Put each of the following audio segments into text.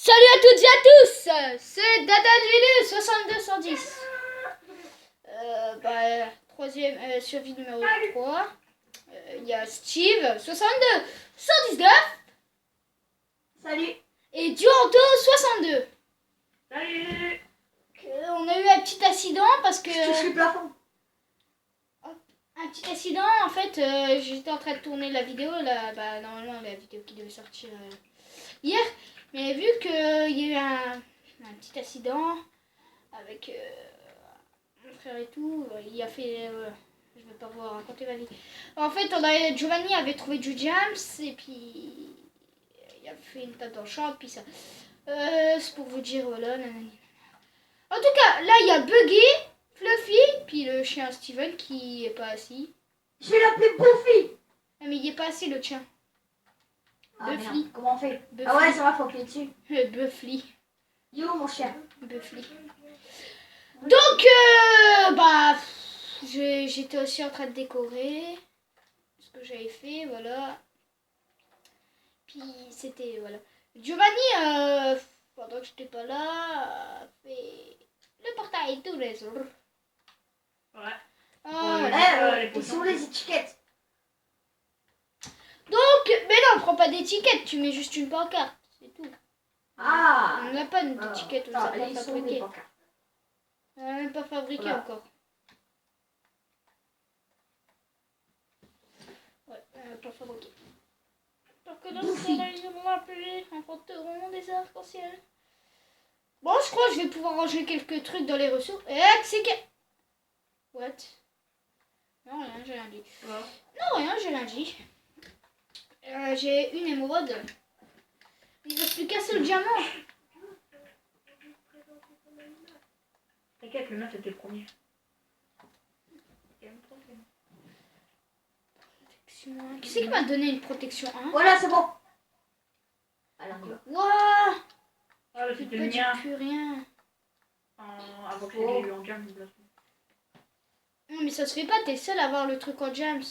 Salut à toutes et à tous, c'est Dada 6210. Troisième survie numéro 3. Il y a Steve 62 119. Salut. Et Duranto 62. Salut. On a eu un petit accident parce que... Je touche le plafond. Un petit accident, en fait, j'étais en train de tourner la vidéo, là, normalement la vidéo qui devait sortir hier, mais vu qu'il y a eu un petit accident avec mon frère et tout, il a fait, je vais pas vous raconter ma vie. En fait, Giovanni avait trouvé du jams et puis il a fait une table dans le champ, puis ça. C'est pour vous dire, voilà, nanani. En tout cas, là il y a Buggy, Fluffy, puis le chien Steven qui est pas assis. Je vais l'appeler Buffy. Ah, mais il est pas assis le tien. Ah, Buffy. merde. Comment on fait? Buffy. Ah ouais, ça va, faut appuyer dessus. Buffy. Yo, mon chien. Buffy. Donc, j'étais aussi en train de décorer ce que j'avais fait, voilà. Puis c'était, voilà. Giovanni, pendant que j'étais pas là, a fait le portail tous les jours. Ouais. Ah, Ils sont les étiquettes. donc, mais non, on prend pas d'étiquette, tu mets juste une pancarte, c'est tout. Ah. On n'a pas d'étiquette, on Ah, ne ils pas sont fabriqué. les pancartes. On n'a même pas fabriqué Voilà. encore. Ouais, on n'a pas fabriqué. Donc là, ils vont m'appeler, inventeront des arcs-en-ciel. Bon, je crois que je vais pouvoir ranger quelques trucs dans les ressources. C'est que... What? Non, rien, j'ai rien dit. Ouais. Non, rien, j'ai rien dit. J'ai une émeraude. Il ne reste plus qu'un seul diamant. T'inquiète, le mien c'était le premier. Qui c'est qui m'a donné une protection 1? Voilà, c'est bon. Alors, on y va. Wouah! Ah, Je peux dire plus rien. Avant que je l'ai eu en jam. Non, mais ça se fait pas, t'es seul à avoir le truc en jams.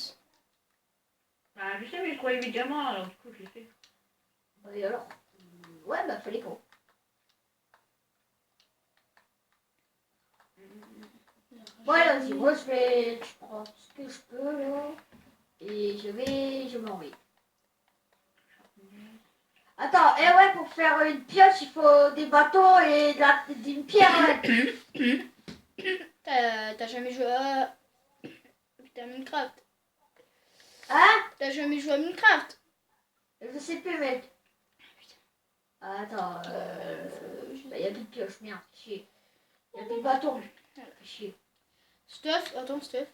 Bah, je sais, mais je croyais 8 diamants, alors du coup, je l'ai fait. Et alors? Ouais, bah, fallait pas. Voilà, vas-y, moi je prends ce que je peux là. Et je m'en vais. Attends, ouais, pour faire une pioche, il faut des bâtons et d'une pierre. T'as jamais joué à... Putain, Minecraft. Hein? T'as jamais joué à Minecraft? Je sais plus, mec. Attends, bah, y a plus de pioche, merde, chier. Y a plus de bâtons. Chier. Stuff, attends, stuff.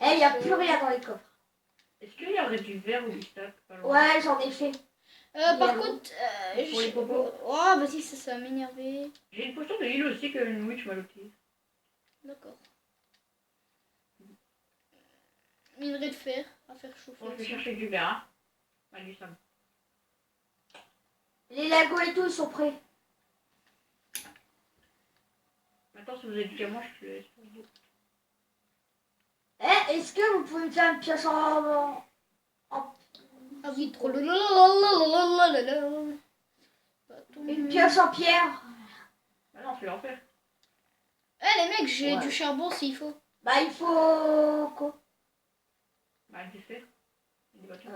Y a plus rien dans les coffres. Est-ce qu'il y aurait du verre ou du stack? Ouais, j'en ai fait. Par contre, Pour les popos. Oh, vas-y, ça va m'énerver. J'ai une potion de heal aussi que une witch m'a loté. D'accord. Minerai de fer à faire chauffer. Bon, je vais chercher du verre. Hein. Ah, du sable. Les lagos et tout, ils sont prêts. Maintenant, si vous avez du diamant, je le laisse pour vous. Est-ce que vous pouvez me faire une pioche en... Ah oui, trop Une pioche en pierre? Bah non, je vais en faire. Eh les mecs, j'ai Ouais. du charbon s'il faut. Bah, il faut... quoi? Bah, du fer. Et des bâtons.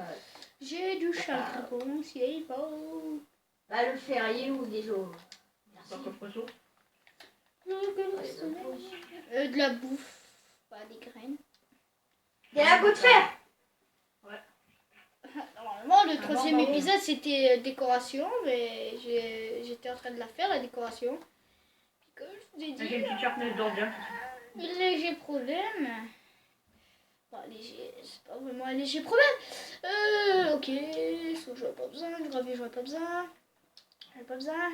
J'ai du charbon s'il faut. Bah, le ferrier ou des os. Pas coffre-saut. De la bouffe, pas des graines. Des lagos de fer. Normalement, le troisième bah, épisode c'était décoration, mais j'étais en train de la faire la décoration. Puis comme je vous ai J'ai une dit, petite sharpness d'or jam. léger problème. Enfin, léger, c'est pas vraiment un léger problème. Ok, sauf j'aurais pas besoin, du gravier j'aurais pas besoin. J'aurais pas besoin.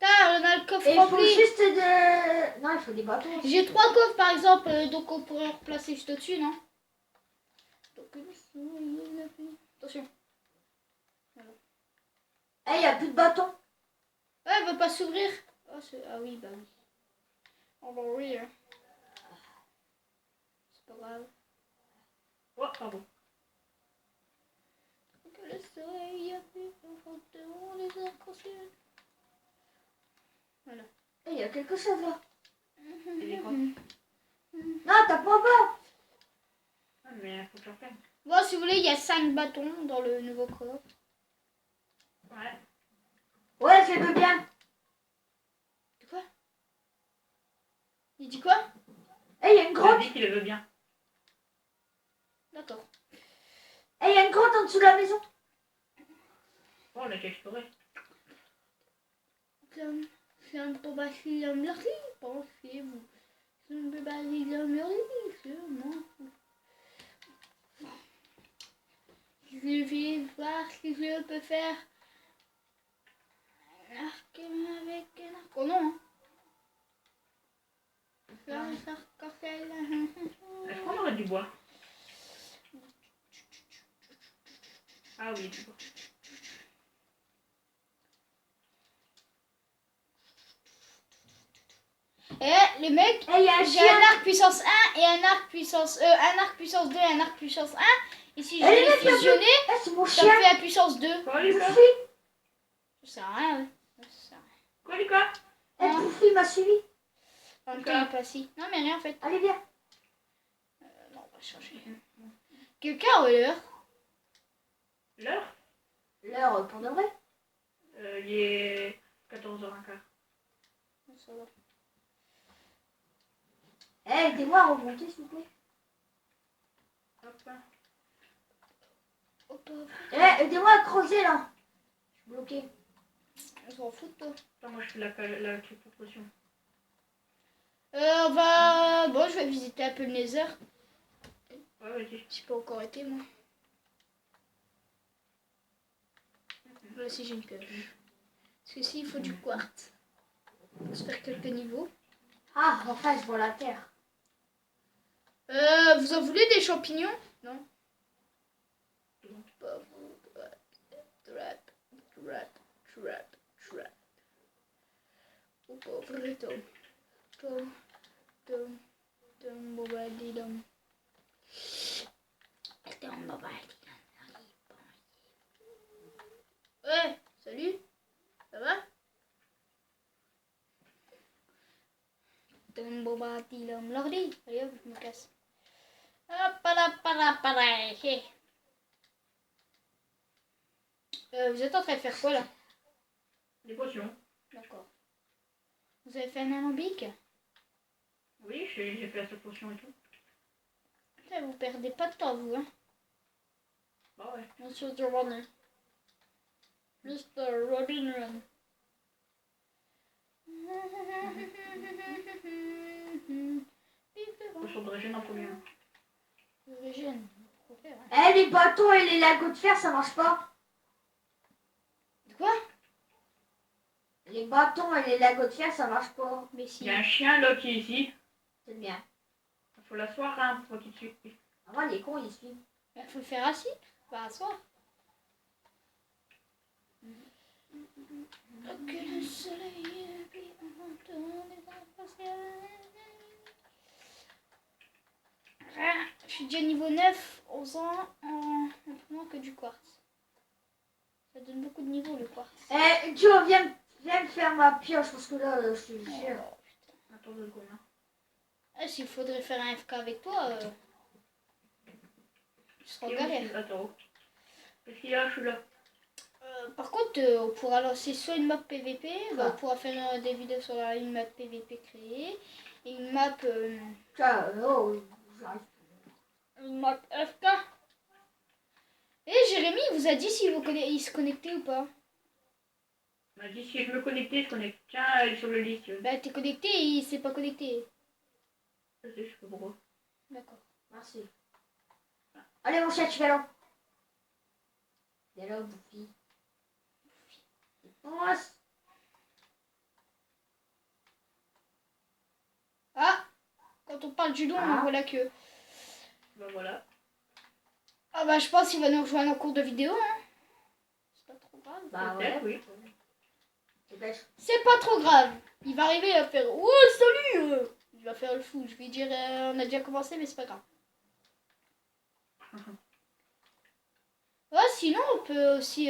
On a le coffre Et il faut rempli. juste de... Non, il faut des bâtons. J'ai 3 coffres par exemple, donc on pourrait en replacer juste au-dessus, non? Donc, attention. Il y a plus de bâtons. Ouais, elle veut pas s'ouvrir. Ah oui, bah oui. Oh bah oui. Hein. C'est pas grave. Oh, pardon. Que le soleil a fait au fond de a quelque chose là. C'est quoi? Non, t'as pas bas. Ah, mais faut que j'en fasse. Bon, si vous voulez, il y a 5 bâtons dans le nouveau coop. Ouais. Ouais, je veux bien. De quoi? Il dit quoi? Eh, il y a une Il a grotte. dit qu'il le veut bien. D'accord. Eh, il y a une grotte en dessous de la maison. Oh, on a qu'à explorer. C'est un peu facile à me dire, pensez-vous. C'est un peu facile à me dire, sûrement. Je vais voir si je peux faire un arc avec un arc. Oh non! Faire un arc-en-ciel. Est-ce qu'on aurait du bois? Ah oui, du bois. Eh, les mecs, Eh, il y a un j'ai chien. un arc puissance 1 et un arc puissance... un arc puissance 2 et un arc puissance 1. Et si je Eh, les les mecs, il y a fusionner, Eh, c'est mon ça me chien. fait la puissance 2. Quoi, Lucas? Bouffi. Ça sert à rien, ouais. Ça sert à rien. Quoi, Lucas? Eh, Bouffi m'a suivi. En même temps, il est pas si. Non, mais rien en fait. Allez, viens. Non, on va changer. Quelqu'un a l'heure? L'heure? L'heure pour de vrai. Il est 14h15. Ça va. Eh, aidez-moi à remonter, s'il vous plaît. Hop. Hop, Eh, aidez-moi à creuser, là. Je suis bloqué. on s'en fout de toi. Attends, moi je fais la truc pour potion. On va... Bon, je vais visiter un peu le Nether. Ouais, vas-y. J'ai pas encore été, moi. Là aussi, j'ai une pioche. Parce que si, il faut du quartz. Pour se faire quelques niveaux. Ah, enfin, je vois la terre. Vous en voulez des champignons? Non. Pas vous. Trap, trap, trap, trap. Oh pauvre Tom. Tom, bobadidom. Tom, bobadidom. Ouais, salut. Ça va? Tom, bobadidom. L'ordi. Allez hop, je me casse. Hop là. Vous êtes en train de faire quoi là? Des potions. D'accord. Vous avez fait un alambic? Oui, j'ai fait la potion et tout. Putain, vous perdez pas de temps vous, hein? Bah ouais. Monsieur the Runner. Mr. Robin Run. Potion de régène en premier. Régène. Faut faire, hein. Eh, les bâtons et les lagots de fer, ça marche pas. De quoi? Les bâtons et les lagots de fer, ça marche pas. Mais si. Il y a un chien là qui est ici. C'est bien. Il faut l'asseoir hein, pour qu'il te suive. Ah, moi, les cons, ils suivent. Il faut le faire assis. Pas asseoir. Que le soleil brille en tourne des je suis déjà niveau 9, 11 ans, en prenant que du quartz. Ça donne beaucoup de niveaux le quartz. Eh, Joe, viens me faire ma pioche parce que là, je suis cher. Oh, putain. Attends 2 secondes. Hein. Ah, s'il faudrait faire un FK avec toi, je serais en Et galère. aussi, attends. Qu'est-ce qu'il y a? Je suis là. Par contre, on pourra lancer soit une map PVP, on pourra faire des vidéos sur une map PVP créée, et une map J'arrive. une map FK. Et Jérémy, il vous a dit s'il il se connectait ou pas? Il m'a dit si je me connectais, je connecte. Tiens, elle est sur le lit. Si tu veux. Bah t'es connecté et il s'est pas connecté. Je sais, je sais pas pourquoi. D'accord. Merci. Allez, mon chat, tu vas là. Viens là, Bouffi. Ah, quand on parle du don, on en voit la queue. Bah voilà. Ah bah je pense qu'il va nous rejoindre en cours de vidéo. Hein. C'est pas trop grave. Bah Peut-être, ouais. oui. C'est pas trop grave. Il va arriver à faire « Ouais, salut !» Il va faire le fou. Je vais dire on a déjà commencé, mais c'est pas grave. Ouais, sinon on peut aussi...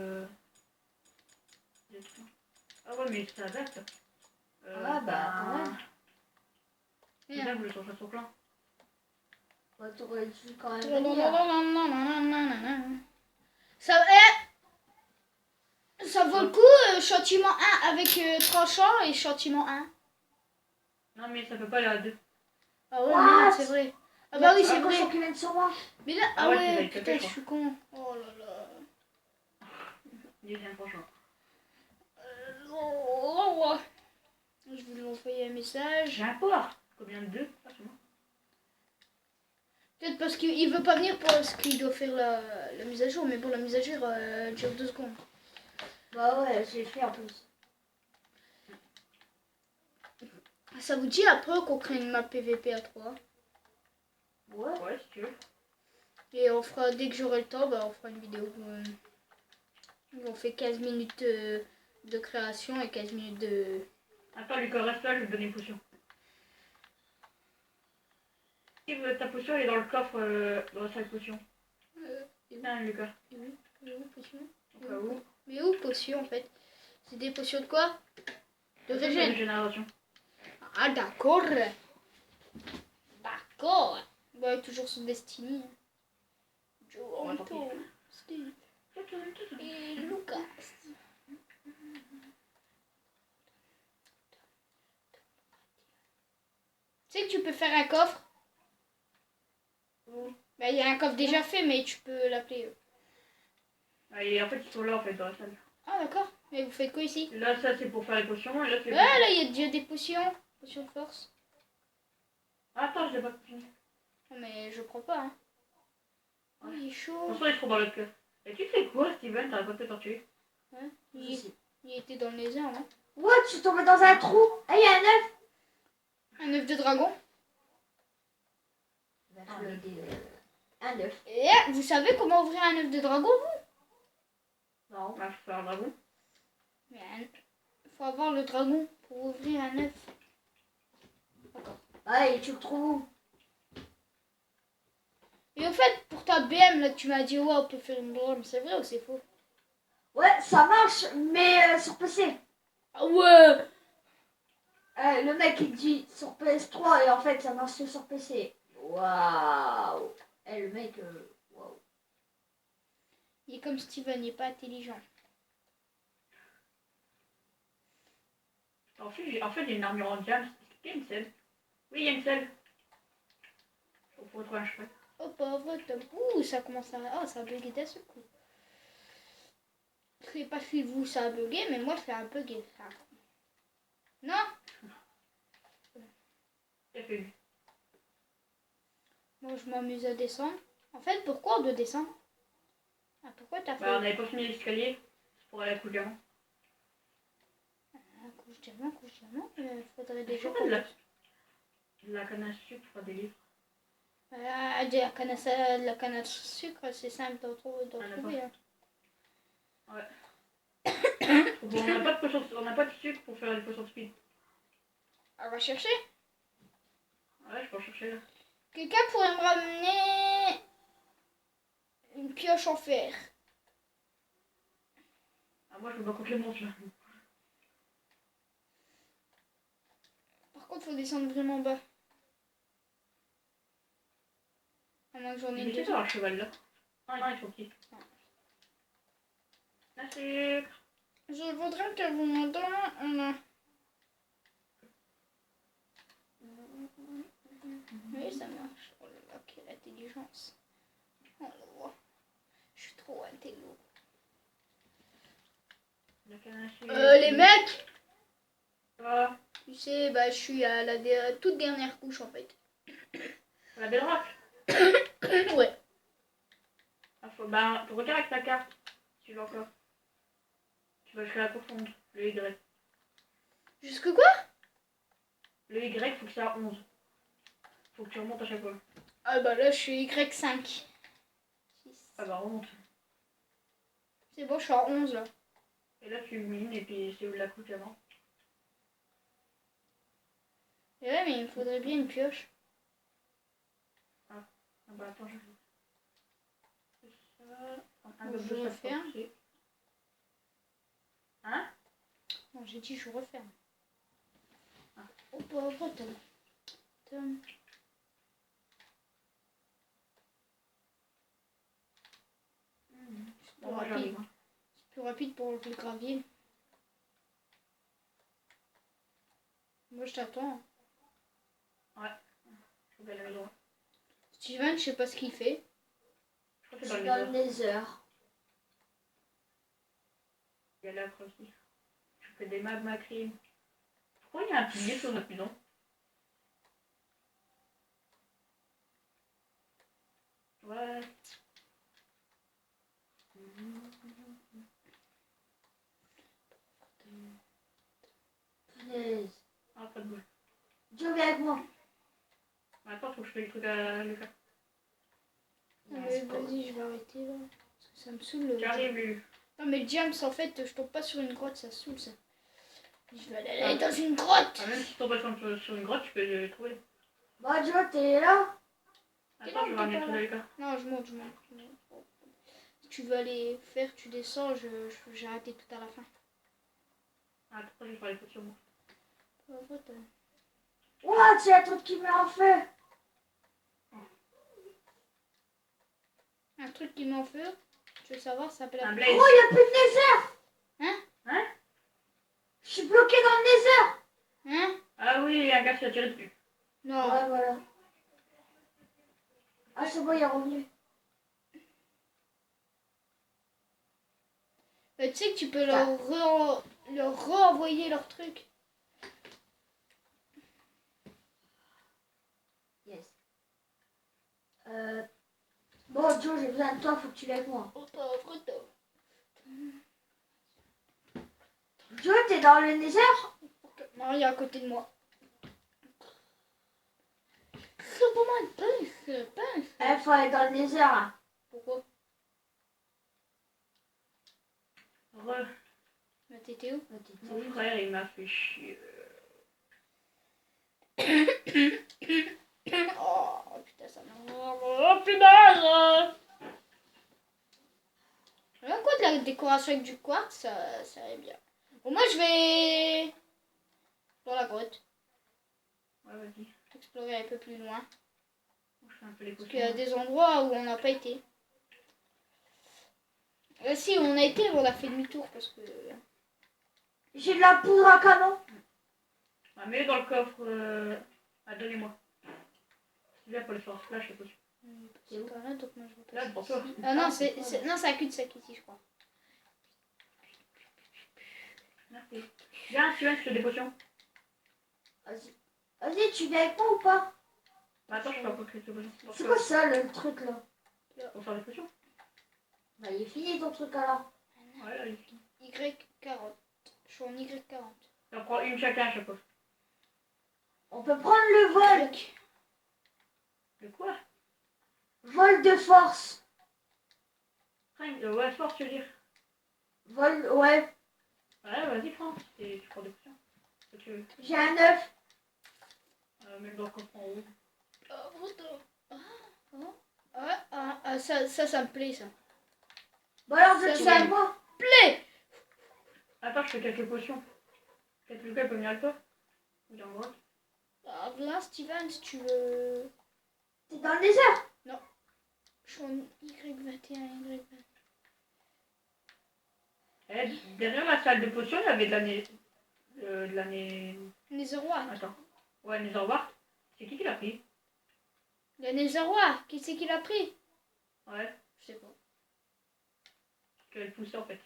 Ah ouais, mais ça date. Ah bah, quand même. C'est ça que je trouve ça sur plein. Ouais, t'aurais dû quand même venir. Ça, ça vaut le coup, châtiment 1 avec tranchant et châtiment 1. Non, mais ça peut pas aller à 2. Ah ouais, What? merde, c'est vrai. Ah bah oui, c'est Un cochon vrai. qui vient sur moi. Mais là, Ah ah ouais, ouais, tu l'as putain, tapé, je je suis con. Oh là là. Deuxième prochain. Je vais lui envoyer un message. J'ai un port. Combien de 2? Peut-être parce qu'il veut pas venir parce qu'il doit faire la mise à jour. Mais bon, la mise à jour dure 2 secondes. Bah ouais, j'ai fait en plus. Ça vous dit après qu'on crée une map PVP à 3. Ouais. Ouais, si tu veux. Et on fera, dès que j'aurai le temps, bah, on fera une vidéo où on fait 15 minutes de création et 15 minutes de... Attends, Lucas, reste là, je vais te donner une potion. Si ta potion elle est dans le coffre, dans la salle potion. Tiens, Lucas. Mais où potion? Au cas où. Mais où potion en fait? C'est des potions de quoi? De De régène. régénération. Ah d'accord. D'accord. Bah toujours son Destiny. Joanto, Steve et Lucas. Tu sais que tu peux faire un coffre? Bah il y a un coffre déjà fait mais tu peux l'appeler. Et en fait, ils sont là en fait dans la salle. Ah d'accord. Mais vous faites quoi ici? Là, ça c'est pour faire les potions et là c'est. Ah là il y a déjà des potions. Potions de force. Attends, je l'ai pas fini. Non mais je crois pas hein. Oh, il est chaud. Attention, ils seront dans l'autre cœur. Et tu sais quoi, Steven? T'arrêtes pas de te faire tuer. Hein il était dans les airs non? Ouais, je suis tombé dans un trou. Ah, il y a un œuf. Un œuf de dragon. Un œuf. Et vous savez comment ouvrir un œuf de dragon vous? Non. On va faire un dragon. Mais faut avoir le dragon pour ouvrir un œuf. D'accord. Ah, et tu le trouves où? Et au fait, pour ta BM, là, tu m'as dit, ouais, on peut faire une drôle, c'est vrai ou c'est faux? Ouais, ça marche, mais sur PC. Ah ouais! Le mec il dit sur PS3 et en fait ça marche que sur PC. Waouh! Eh, le mec, waouh. Il est comme Steven, il est pas intelligent. En fait, il y a une armure en diamant. Il y a une selle. Oui, il y a une selle. Faut retrouver un cheval. Oh pauvre Tom. Ouh, ça commence à... Oh, ça a bugué d'un seul coup. sais pas si vous ça a bugué, mais moi ça a bugué. Ça. Non? T'as fait vu. Moi je m'amuse à descendre. En fait, pourquoi on doit descendre? Ah, pourquoi t'as fait Bah, on n'avait pas fini l'escalier pour aller à coup de diamant. couche diamant, faudrait déjà Pourquoi de la canne à sucre, pas des livres. la canne à sucre, c'est simple d'en trouver. Hein. Ouais. Bon, on n'a pas de sucre pour faire les potions speed. On va chercher. Ouais, je peux en chercher là. Quelqu'un pourrait me ramener une pioche en fer. Ah, moi, je veux pas contre les monstres là. Par contre, faut descendre vraiment bas. À moins que j'en ai Mais une c'est toute. ça, le cheval là. Ah, non, ils sont petits. La sucre. Je voudrais que vous me donniez Oui, ça marche. Oh là là, quelle intelligence. Oh là là. Je suis trop intello. La canne à sucre. Les mecs, Ah, tu sais, bah, je suis à la toute dernière couche en fait. la belle rock. Ouais. Ah, bah, regarde avec ta carte. Tu veux encore. Tu vas jusqu'à la profonde. Le Y. Jusque quoi? Le Y, faut que ça a 11. Faut que tu remontes à chaque fois. Ah bah là, je suis Y5. Ah bah, remonte. C'est bon, je suis à 11 là. Et là, tu mines et puis c'est où la couche avant. Et ouais, mais il me faudrait bien une pioche. Ah bah, attends, je vais. C'est ça. Un Bon, peu je de referme. Hein? Non, j'ai dit je referme. Ah. Oh pauvre Tom. Tom. C'est plus Bon, moi, rapide. j'arrive. C'est plus rapide pour le gravier. Moi je t'attends. Ouais. Je vais à la maison. Steven, je sais pas ce qu'il fait. Je crois que Je c'est suis dans dans le le Nether. Il y a l'âpre aussi. Je fais des magma cream. Pourquoi il y a un pilier sur notre bidon? Ouais. Punaise. Ah, pas de boule. Joe, viens avec moi. Attends, faut que je fasse le truc à Lucas. Mais vas-y, je vais arrêter là. Parce que ça me saoule. J'arrive, Lulu. Non mais James, en fait, je tombe pas sur une grotte, ça saoule ça. Je vais aller dans une grotte. Ah, même si tu tombes pas sur une grotte, tu peux le trouver. Bah, Joe, t'es là? Attends, je vais ramener le truc à Lucas. Non, je monte. Si tu veux aller faire, tu descends, j'ai arrêté tout à la fin. Attends, je vais faire les potions. What? C'est un truc qui met en feu. Un truc qui met en feu, tu veux savoir, ça s'appelle Un un blaze. Oh, il n'y a plus de Nether. Hein? Je suis bloqué dans le Nether. Hein? Ah oui, il y a un gars qui a tiré dessus. Non. Ouais, voilà. Ah, c'est bon, il est revenu. Tu sais que tu peux leur renvoyer leur truc. Yes. Bon, Joe, j'ai besoin de toi, faut que tu l'aides moi. Oh pauvre Tom. Joe, t'es dans le Nether? Non, il est à côté de moi. C'est pour moi une pince. Faut aller dans le Nether, là. Pourquoi? Mais t'étais où? Mon frère, il m'a fait chier. Oh putain, ça m'énerve. Oh punaise! Même quoi de la décoration avec du quartz, ça irait bien. Bon, moi je vais dans la grotte, Ouais, vas-y. explorer un peu plus loin. Je fais un peu les Parce potions. qu'il y a des endroits où on n'a pas été. Si, on a été, on a fait demi-tour parce que... J'ai de la poudre à canon. Ah, mets-le dans le coffre. Ah, donnez-moi. C'est bien pour les forces flash, c'est possible. C'est pas là, donc moi je repasse. Là, pour toi. Ah non, c'est un cul-de-sac ici, je crois. Merci. Viens, Steven, je te des potions. Vas-y. Vas-y, tu viens avec moi ou pas? Bah, attends, je peux pas créer des potions. C'est quoi ça, le truc là? Pour faire des potions. Bah, il est fini ton truc alors. Ouais, là, il est fini. Y40. Je suis en Y40. On prend une chacun à chaque fois. On peut prendre le vol. De quoi? Vol de force. Ouais, force, tu veux dire. Vol, ouais. Ouais, vas-y, prends. Tu prends des potions. Si tu veux. J'ai un œuf. Mais je dois comprendre où. Ça me plaît, ça. Bon alors, Ça, tu ça viens me avec moi? plaît. Attends, je fais quelques potions. Peut-être Lucas peut venir avec toi. Viens, moi. Alors là, Steven, si tu veux... T'es dans le désert? Je suis en Y21, Y21. Eh, derrière la salle de potions, il y avait de l'année. De l'année. Netherwart. Attends. Ouais, Netherwart. C'est qui l'a pris? Le Netherwart. Qui c'est qui l'a pris? Ouais. Je sais pas. Qu'elle poussait en fait.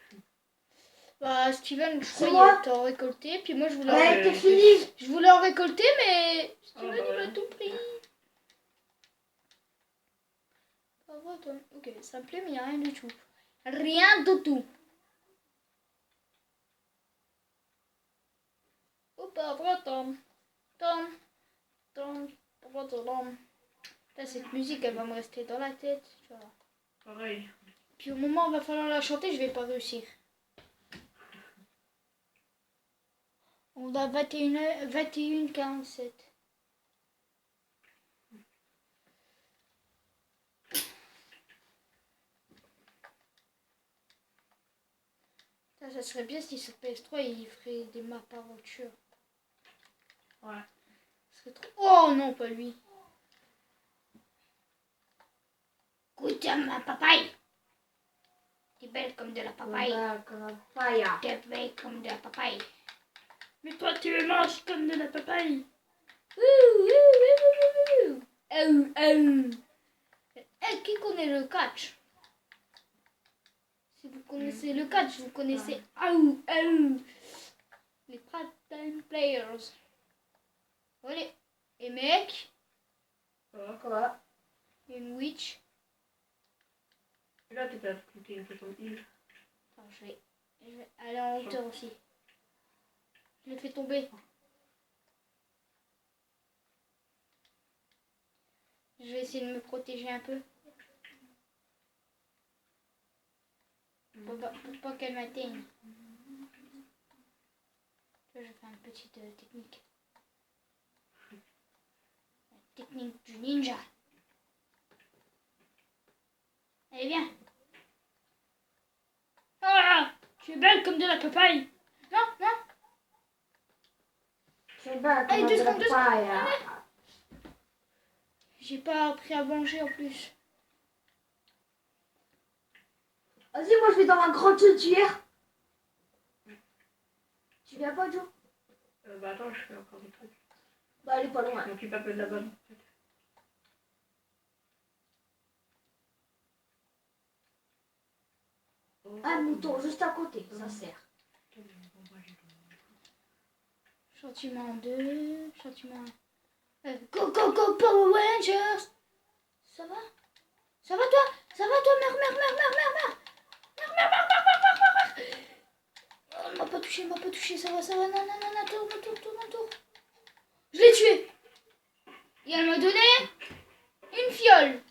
Bah, Steven, je C'est crois moi. qu'il t'en récolté. Puis moi, je voulais, Ouais, t'es c'est- fini. je voulais en récolter, mais Steven, bah il m'a ouais. tout pris. Pas vrai, toi. Ok, ça me plaît, mais il n'y a rien du tout. Rien du tout. Oh, pas vrai, Tom. Tom. Tom. Pas vrai, Tom. Là, cette musique, elle va me rester dans la tête. Tu vois. Pareil. Puis au moment où il va falloir la chanter, je vais pas réussir. On a 21h47. Ça serait bien si sur PS3 il ferait des maps par voiture. Ouais. Ça serait trop... Oh non, pas lui. Goûte ma papaye. T'es belle comme de la papaye. Comme un paille. T'es belle comme de la papaye. Mais toi tu me manges comme de la papaye. Ouh, ouh, ouh, ouh. Qui connaît le catch? Si vous connaissez le catch, vous connaissez les part-time players. Allez, et mec, Quoi? une witch. Et là, t'étais à scruter une potion d'île. Attends, je vais aller en hauteur aussi. Je l'ai fait tomber. Je vais essayer de me protéger un peu. Pour pas qu'elle m'atteigne. Je vais faire une petite technique. La technique du ninja. Allez, viens. Ah, tu es belle comme de la papaye. Non, non. C'est bien Allez, comme deux un secondes, deux secondes. paille. J'ai pas appris à manger en plus. Vas-y, moi je vais dans ma grotte d'hier. Tu viens pas, Joe? Bah attends, je fais encore des trucs. Bah, elle est pas loin. Je m'occupe un peu de la bonne. Un mouton juste à côté, ça sert. Chantiment 2, chantiment 1. Go, go, go, Power Rangers. Ça va? Ça va toi? Ça va toi? Meurs, meurs, meurs, meurs, meurs, meurs. Meurs, meurs, meurs, meurs, meurs, meurs, meurs. Oh, m'a pas touché, ça va, ça va. Non, non, non, non, tourne, tourne, tourne, tourne. Je l'ai tué. Et elle m'a donné une fiole.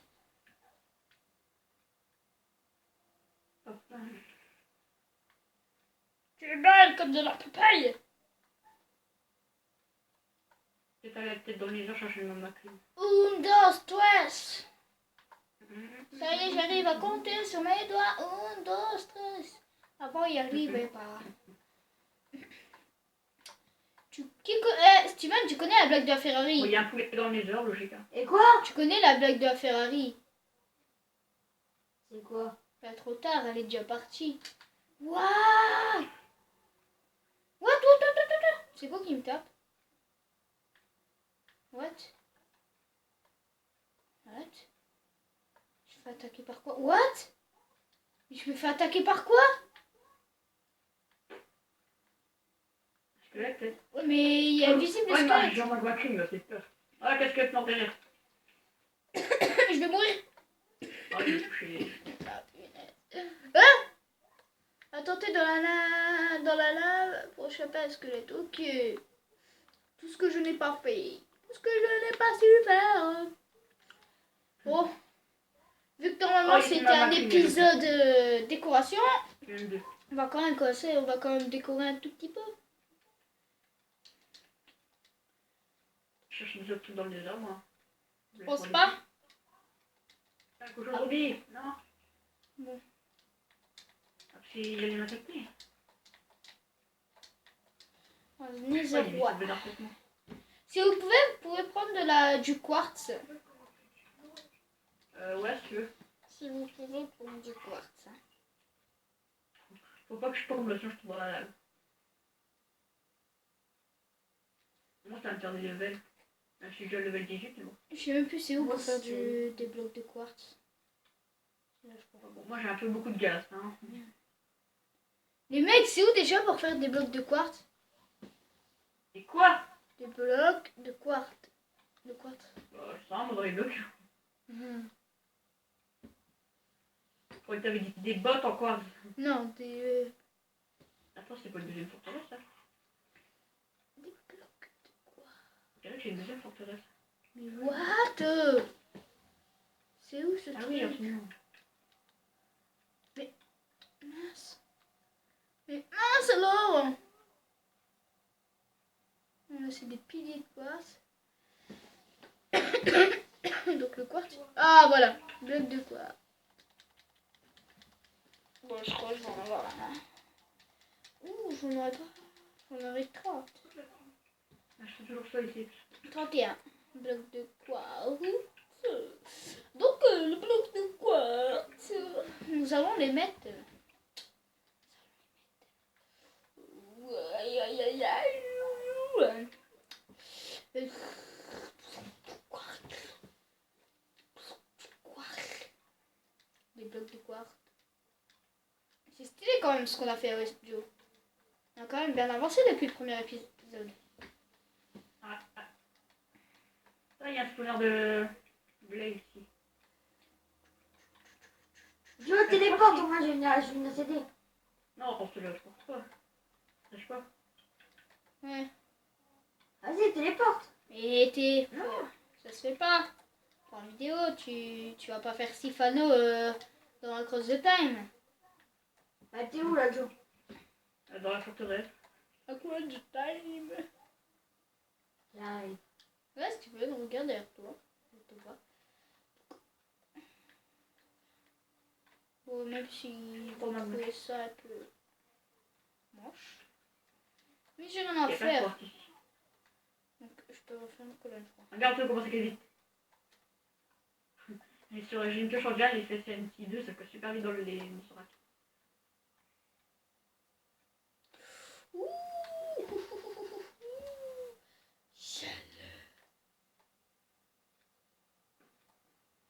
Tu es belle comme de la papaye. C'est allé peut-être dans les heures chercher le nom de ma clé. Un, dos, tres. Ça y est, j'arrive à compter sur mes doigts. Un, dos, tres. Avant, il arrivait pas. Steven, tu connais la blague de la Ferrari? Bon, il y a un poulet dans les heures, logique. Hein. Et quoi? Tu connais la blague de la Ferrari? C'est quoi? Pas trop tard, elle est déjà partie. Waouh! What? C'est quoi qui me tape? What? Je me fais attaquer par quoi? What? Je me fais attaquer par quoi? squelette, peut-être. Ouais, mais il y a visible le Ouais, non, squelette. Jean-Marc Macri, il m'a fait peur. Ah, qu'est-ce que tu m'en derrière? Je vais mourir. Ah, il m'a touché. Ah, punaise. Ah, attends, t'es dans la lave pour échapper à un squelette. Ok. Tout ce que je n'ai pas fait. Tout ce que je n'ai pas su faire. Bon. Vu que normalement Oh, il c'était m'a un maquillé, épisode décoration, Il y en a deux. on va quand même commencer, on va quand même décorer un tout petit peu. Je cherche des autres trucs dans le désert, moi. Je pense pas. Un cochon rubis, non? Bon. Ah, si j'allais m'attaquer. Nether Ouais, il est Roi. sauvé parfaitement. Si vous pouvez prendre du quartz. Ouais, si tu veux. Si vous pouvez prendre du quartz. Faut pas que je tombe, sinon je tombe dans la lave. Moi, ça va me faire des levels. Là, je suis déjà level 18, mais bon. Je sais même plus c'est où Moi, pour faire c'est- des blocs de quartz. Là, je crois. Bon, moi, j'ai un peu beaucoup de gaz, hein. Les mecs, c'est où déjà pour faire des blocs de quartz? Et quoi? Des blocs de quartz. De quartz. Je sais pas, moi, dans les blocs. Mhm. Je croyais que t'avais dit des bottes en quartz. Non, des Attends, c'est pas une deuxième forteresse, ça? blocs de quartz. C'est vrai que j'ai une deuxième forteresse. Mais what? C'est où ce Ah truc? oui, absolument. Mince. Mais mince alors! Là, c'est des piliers de quartz. Donc le quartz. Ah voilà, bloc de quartz. Bon, je crois que je vais en avoir là. Ouh, j'en aurais pas. J'en aurais 30. Ah, je fais toujours ça ici. 31. Bloc de quartz. Donc le bloc de quartz. Nous allons les mettre. Aïe aïe aïe aïe. Des blocs de quartz. C'est stylé quand même ce qu'on a fait au studio. On a quand même bien avancé depuis le premier épisode. Ah, il y a un spawner de blé ici. Je téléporte, moi j'ai une CD. Non, porte-le, je pense pas. Sache pas. Ouais. Vas-y, téléporte. Mais t'es... Non. Ça se fait pas. Pour la vidéo, tu vas pas faire Sifano dans la cross de time. Bah t'es où là, Joe? Dans la forteresse. À quoi de time? J'arrive. Ouais, si tu veux, regarde derrière toi. Je te vois. Bon, même si Pas vous mal. trouvez ça un peu moche. Mais j'ai rien à Il y a pas de faire. porte ici. Donc je peux refaire une colonne, je crois. Regarde-toi comment ça fait vite. Et j'ai une pioche en gaz et c'est CNT2, ça passe super vite dans les moussoracs. Ouh.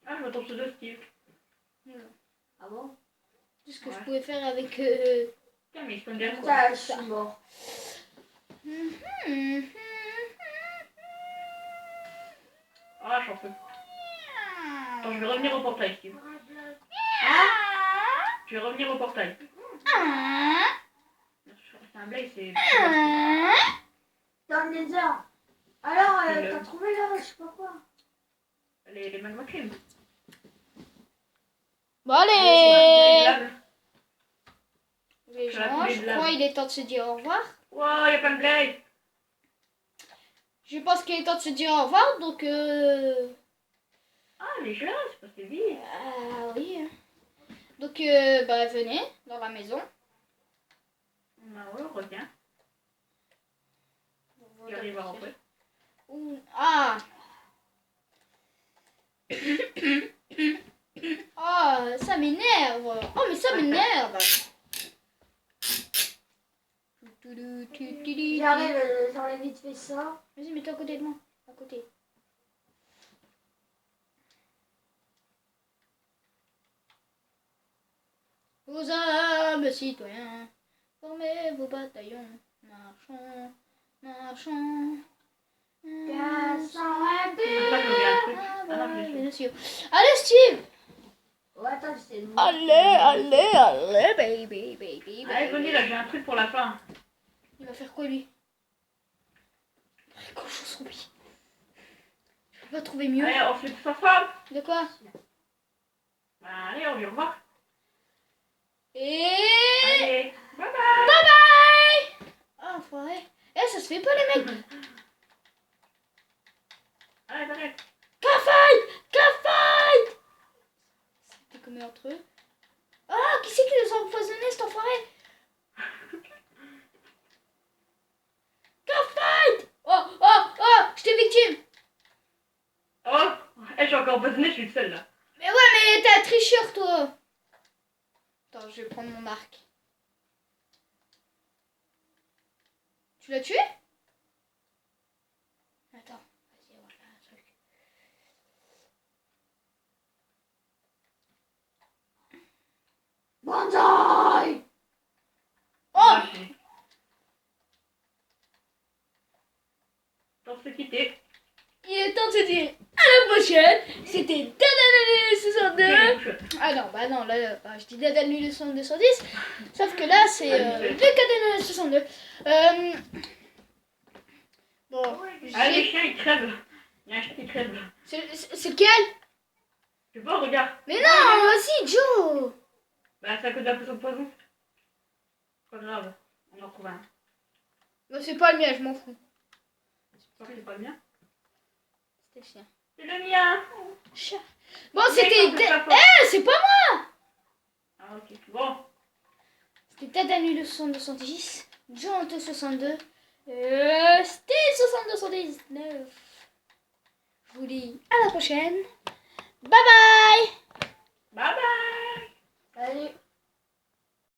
Ah, je m'attends sur deux Steve. Voilà. Ah bon? C'est ce que Ouais. je pouvais faire avec... Tiens, mais il spawn derrière quoi? Putain, je suis mort. Ah, j'en peux. Attends, je vais revenir au portail, Steve. Hein? Je vais revenir au portail. C'est un blaze, c'est... Dans le nether. Alors, Le- t'as trouvé là, je sais pas quoi. Les magma cream. Bon Les allez laves. les Je la gens, coulée je de lave. crois il est temps de se dire au revoir. Wow, y'a pas de blaze. Je pense qu'il est temps de se dire au revoir, donc Ah, les gens, c'est passé vite. ah oui. Donc bah venez dans la maison. Bah ouais, on revient. J'arrive à rentrer. Ouh, ah ah, ça m'énerve. Oh mais ça m'énerve. J'arrive, j'enlève vite fait ça. Vas-y, mets-toi à côté de moi. À côté. Aux hommes citoyens, formez vos bataillons, marchons Marchons. Cassant un C'est pas comme il y a un truc. Ah non, je l'ai fait. Allez, Steve! Ouais, attends, j'essaie de... Allez, baby. Allez, venez là, j'ai un truc pour la fin. Il va faire quoi, lui? Cochon zombie. Je peux pas trouver mieux. Allez, on fait tout ensemble. De quoi? Bah, allez, on lui revoit. Et... Allez, bye bye. Bye bye! Ah, enfoiré. Eh, ça se fait pas, les mecs. Allez, allez. Fight! C'était comme entre eux. Ah, qui c'est qui les a empoisonnés, cet enfoiré? Fight! Oh, j'étais victime. Oh, je suis encore empoisonnée, je suis seule là. Mais ouais, mais t'es un tricheur, toi. Attends, je vais prendre mon arc. Tu l'as tué? Attends, vas-y, on va faire un truc. Banzai! Oh! On se quitter. Il est temps de se dire à la prochaine. C'était Dadanulu 62. Ah non, bah non, là, je dis Dadanulu 210. Sauf que là, c'est le Dadanulu 62. Bon, Allez, les chiens ils crèvent. Il y a un chien qui crève. c'est lequel? Tu vois, regarde. Mais non, vas-y, Joe. Bah, c'est à cause de la potion de poison. C'est pas grave, on en retrouve un. Bah, c'est pas le mien, je m'en fous. C'est pas le mien. C'était le sien. C'est le mien. Bon, c'était... Eh, c'est pas moi. Ah, ok. Bon. C'était Dadanulu 210. Joe 62. C'était 6219. Je vous dis à la prochaine. Bye bye.